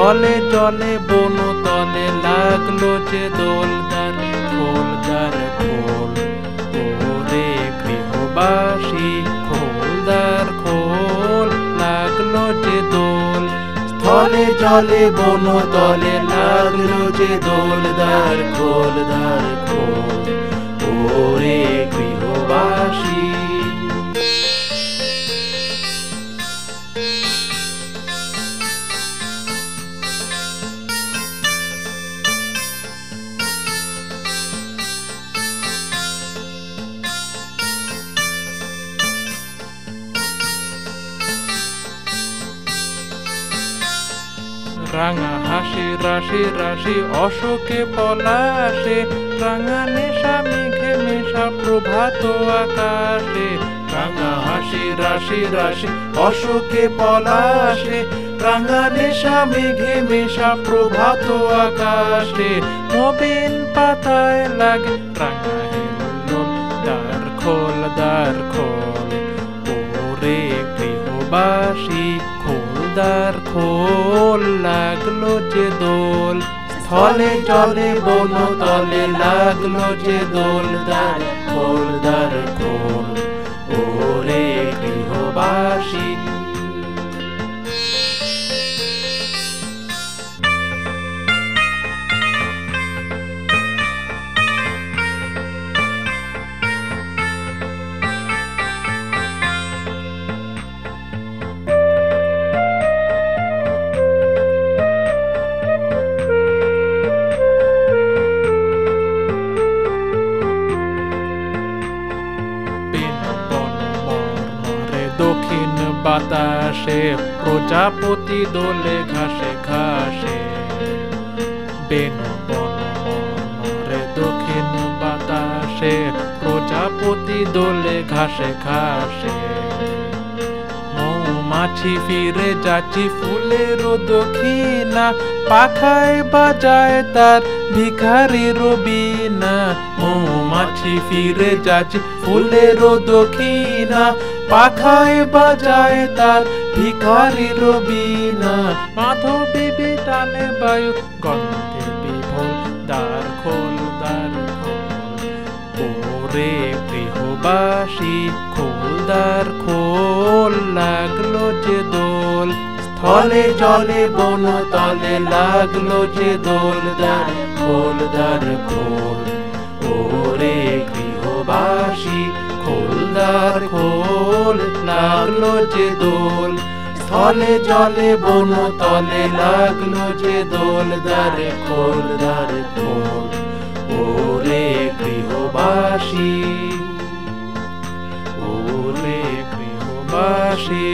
স্থলে জলে বন তলে লাগলো যে দোলদার খোল দ্বার খোল। ওরে গৃহবাসী খোল দ্বার খোল, লাগলো যে দোল। স্থলে জলে বন তলে লাগলো যে দোলদার খোল দ্বার খোল। ওরে গৃহবাসী। রাঙা হাসি রাশি রাশি অশোকে পলাশে, রাঙা নেশা মেঘে মেশা প্রভাত আকাশে। রাঙা হাসি রাশি রাশি অশোকে পলাশে, রাঙা নেশা মেঘে মেশা প্রভাত আকাশে। নবীন পাতায় লাগে রাঙা হিল্লোল, দ্বার খোল দ্বার খোল। ওরে গৃহবাসী খোল দ্বার খোল, লাগলো যে দোল। স্থলে জলে বন তলে লাগলো যে দোলদার খোল দ্বার খোল। ওরে গৃহবাসী। দক্ষিণ বাতাসে প্রজাপতি দোলে ঘাসে ঘাসে। বেনু বন মরে দক্ষিণ বাতাসে প্রজাপতি দোলে ঘাসে ঘাসে। মৌমাছি ফিরে যাচ্ছি ফুলের দক্ষিণা, পাখায় বাজায় তার ভিখারির বীণা। মৌমাছি ফিরে যাচ্ছি ফুলের দক্ষিণা, পাখায় বাজায় তার ভিখারির বীণা। মাধবী বিতানে বায়ু গন্ধে বিভোর, দ্বার খোল দ্বার খোল। ওরে গৃহবাসী খোল দ্বার খোল, লাগলো যে দোল। স্থলে জলে বন তলে লাগলো যে দোলদার খোল দ্বার খোল। ওরে গৃহবাসী খোল দ্বার খোল, লাগলো যে দোল। স্থলে জলে বন তলে লাগলো যে দোলদার খোল দ্বার খোল। ওরে গৃহবাসী। ওরে গৃহবাসী।